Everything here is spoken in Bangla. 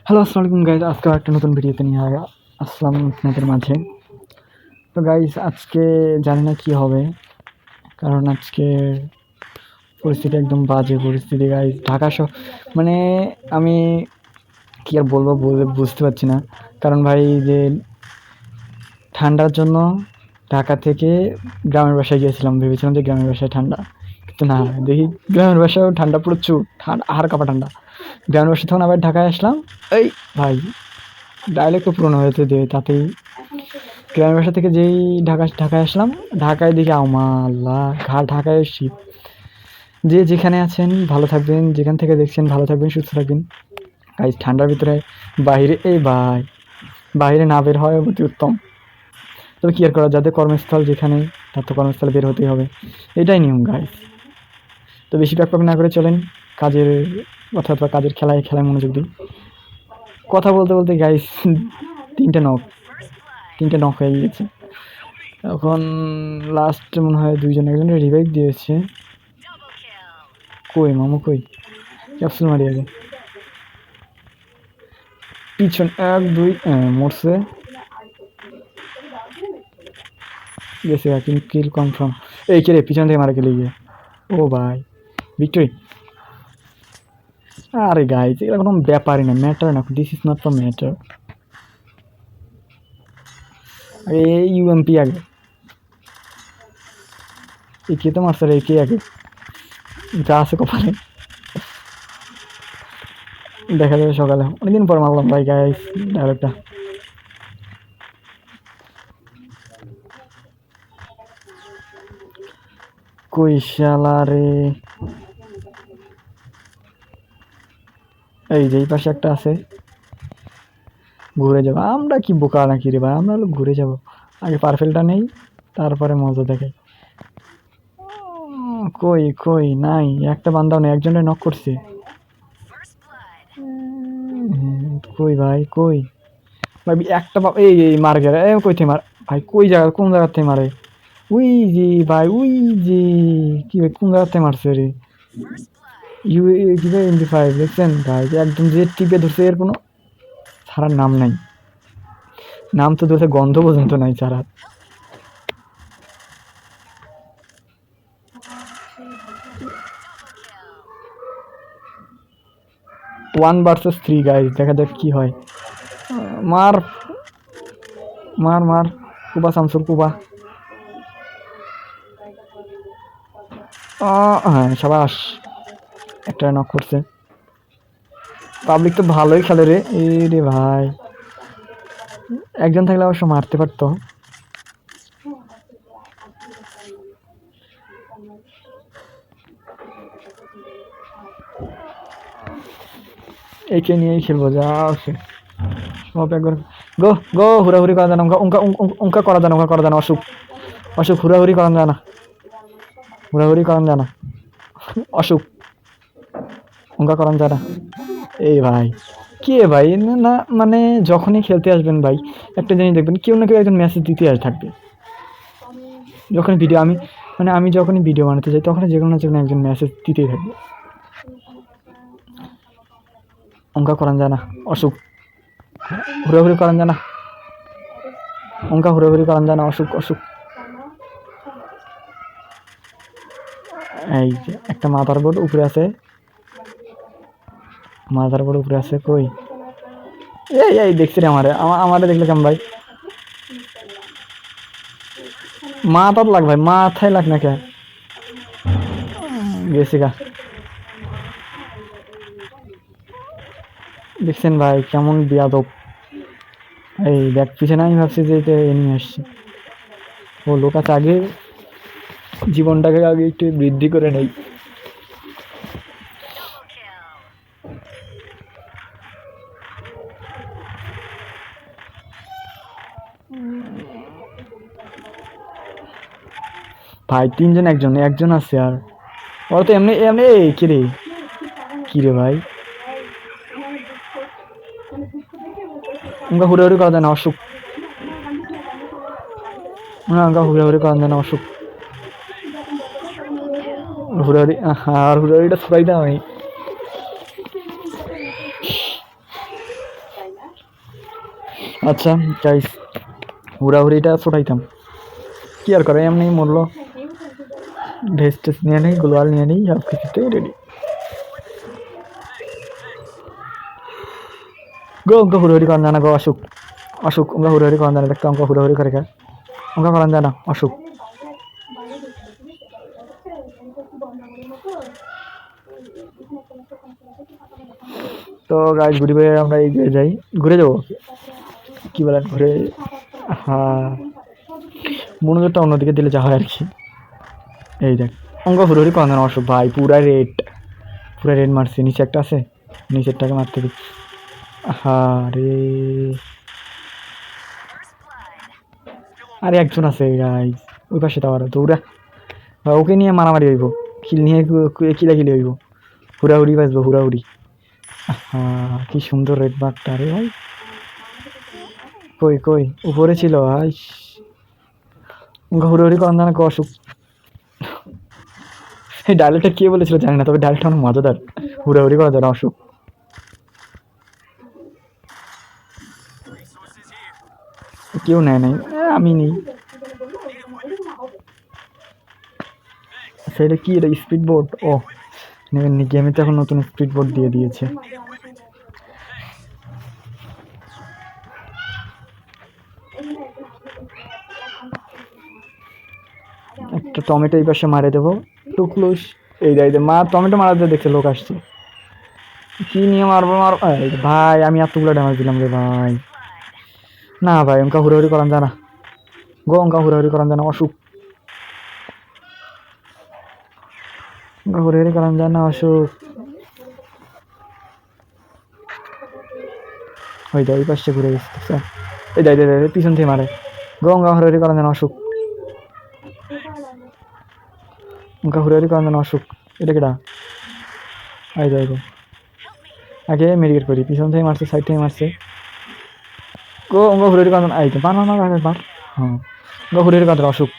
হ্যালো, আসসালামু আলাইকুম গাইজ। আজকে একটা নতুন ভিডিওতে নিয়ে আসলাম আপনাদের মাঝে। তো গাইজ আজকে জানি না কি হবে, কারণ আজকে পরিস্থিতি একদম বাজে পরিস্থিতি গাইজ। মানে আমি কি আর বলবো বুঝতে পারছি না। কারণ ভাই যে ঠান্ডার জন্য ঢাকা থেকে গ্রামের বাসায় গিয়েছিলাম, ভেবেছিলাম যে গ্রামের বাসায় ঠান্ডা, কিন্তু না, দেখি গ্রামের বাসায়ও ঠান্ডা, প্রচুর ঠান্ডা, আহার কাপা ঠান্ডা। গ্রামের বাসা তখন আবার ঢাকায় আসলাম। এই ভাই ডায়লগটা পুরনো হয়েছে যে তাতেই গ্রামের বাসা থেকে যেই ঢাকায় আসলাম, ঢাকায় দেখি আল্লাহ ঢাকায় শীত। যে যেখানে আছেন ভালো থাকবেন, যেখান থেকে দেখছেন ভালো থাকবেন, সুস্থ থাকবেন গাইজ। ঠান্ডার ভিতরে বাইরে বাইরে না বের হয় অতি উত্তম। তবে কি আর করা, যাদের কর্মস্থল যেখানে, তার তো কর্মস্থলে বের হতেই হবে, এটাই নিয়ম গাইজ। তো বেশি প্যাক না করে চলেন কাজের অথবা কাজের খেলায় মনোযোগ দিই। কথা বলতে বলতে গাইজ তিনটে নক হয়ে গিয়েছে। এখন লাস্ট মনে হয় একজনের রিভাইভ দিয়েছে। কই মামু কই, ক্যাপসুল মারি আগে। পিছন 1 2 মরছে, গেছে কিন্তু কিল কনফার্ম। এই কে রে, পিছন থেকে মারা গেলে গিয়ে। ও ভাই ভিক্টরি। আরে গাইজ এটা কোনো ব্যাপারই না, ম্যাটার না, this is not for matter. এই ইউএমপি আগে, এই কে তো মারছে রে, কে আগে যা আছে কপালে, দেখা যাবে সকালে। অনেকদিন পর মারলাম ভাই গাইজ ডায়লগটা। কই শালা রে, এই যে এই পাশে একটা আছে, ঘুরে যাবো। আমরা কি বোকা নাকি রে ভাই, আমরা হলো ঘুরে যাব, আগে পারফেলটা নেই, তারপরে মজা দেখাই। কই কই নাই, একটা বান্দাও নেই, একজনের নক করছে। কই ভাই কই ভাই, একটা এই এই মার গেলে, কই থেকে মার ভাই, কই জায়গা, কোন জায়গা থেকে মারে? উই জি ভাই, উই জি, কি ভাই কোন জায়গা থেকে মারছে রে? কি ভাই MP5 দেখছেন ভাই, একদম যে টিপে ধরছে, এর কোনো ছাড়ার নাম নাই, নাম তো ধরছে, গন্ধ পর্যন্ত নাই ছাড়ার। 1 vs 3 গাইজ, দেখা যাক কি হয়। মার মার মার, কুবা শামসুর কুবা। হ্যাঁ সাবাস, একটা নক করছে। পাবলিক তো ভালোই খেলে রে, এই রে ভাই, একজন থাকলে অবশ্য মারতে পারতো। একে নিয়েই খেলবো, যা আছে সব একবার। গো গো, হুড়াহুড়ি করা যায় না, উঙ্কা করা যায় না, করা যায় না, অসুখ অসুখ, হুড়াহুড়ি করা যায় না, হুড়াহুড়ি করা যায় না, অসুখ, উঙ্কা করা যায় না। এই ভাই কে ভাই, না মানে যখনই খেলতে আসবেন ভাই, একটা জিনিস দেখবেন, কেউ না কেউ একজন মেসেজ দিতে থাকবে। যখন ভিডিও আমি যখনই ভিডিও বানাতে যাই, তখন যে কোনো না যে কোনো একজন মেসেজ দিতেই থাকবে। অঙ্কা করান যায় না, অসুখ, হুড়াহুড়ি করান যায় না, অঙ্কা হুড়াহুড়ি করান যায় না, অসুখ অসুখ। এই যে একটা মাথার বোর্ড উপরে আছে, মাথার বোর্ড উপরে আছে, কই এই এই দেখছি রে, আমারে দেখলে কেমন ভাই, মাথার লাগ ভাই, মাথায় লাগ না কে, গেছি গা। দেখছেন ভাই কেমন বিয়াদব, এই ব্যাগ পিছনে, আমি ভাবছি যে এটা এনিমি আসছে, ও লোক আছে আগে, জীবনটাকে আগে একটু বৃদ্ধি করে নেই। ভাই তিনজন, একজন আছে, আর ওরা তো এমনি এমনি। এই কিরে, কিরে ভাই, ওকে হুড়াহুড়ি করা যায় না, অসুখ, ওকে হুড়াহুড়ি করা যায় না, অসুখ, হুড়াহুড়ি, আর হুড়াহুড়িটা ছড়াই দাও আমি। আচ্ছা গাইস, হুড়াহুড়িটা ফোটাইতাম, কি আর করে, এমনি মরলো। ভেস্ট টেস্ট নিয়ে নেই, গ্লোয়াল নিয়ে নেই, সব কিছুতেই রেডি। গো অঙ্ক হুড়াহুড়ি করান জানা গো অসুখ, অসুখ অঙ্ক হুড়াহুড়ি করান জানা, একটা অঙ্ক হুড়াহুড়ি করে খায়, অঙ্ক করান জানা অসুখ। তো গাইস ঘুরে ঘুরে আমরা এগিয়ে যাই, ঘুরে যাবো কি বলেন, ঘুরে। হ্যাঁ, মনোযোগটা অন্যদিকে দিলে যা হয় আর কি। এই দেখ অঙ্ক হুড়োহুড়ি করান জানা অসুখ ভাই, পুরা রেড মারছি। নিচে একটা আছে, নিচেরটাকে মারতে দিই। হ্যাঁ রে, আরে একজন আছে গাইস ওই পাশে, তো আরো দৌড়া, ওকে নিয়ে মারামারি হইব, কিল নিয়ে কিলাকিলি হইব, হুড়াহুড়ি বাজবো হুড়াহুড়ি। হ্যাঁ কি সুন্দর রেড বাগটা রে ভাই। কই কই উপরে ছিল ভাই। হুড়াহুড়ি করান জানা অসুখ। এই ডায়লগটা কে বলেছিল জানি না, তবে ডায়লগটা অনেক মজাদার। হুড়াহুড়ি করা যায় অসুখ। কেউ নেয় নাই, আমি নেই। সেটা কি, এটা স্পিড বোট? ও গেমে তো এখন নতুন স্পিড বোট দিয়ে দিয়েছে। একটা টমেটো এই পাশে মারে দেবো, টুকলুস। এই দেয় মা, টমেটো মারাতে দেখছে লোক আসছে, কি নিয়ে মারবো মারবো। এই ভাই আমি এতগুলো ড্যামেজ দিলাম রে ভাই। না ভাই অঙ্কা হুড়াহুড়ি করান জানা গো, অঙ্কা হুড়াহুড়ি করান জানা অসুখ, অঙ্কা হুড়াহুড়ি করান জানা অসুখ। ওই দেয় ওই পাশে ঘুরে গেছে, এই দেয় দেয় দেয় পিছন থেকে মারে। গো অঙ্কা হুড়াহুড়ি করান জানা অসুখ, অঙ্কা হুড়াহুড়ি করান জানা অসুখ। এটা কেটা? এই দেয় আগে মেডিকেট করি, পিছন থেকে মারছে, সাইড থেকে মারছে। গো অঙ্ক হুড়াহুড়ি করান, এই তো বার বার বার বার বার। হ্যাঁ অঙ্ক হুড়াহুড়ি করান অসুখ।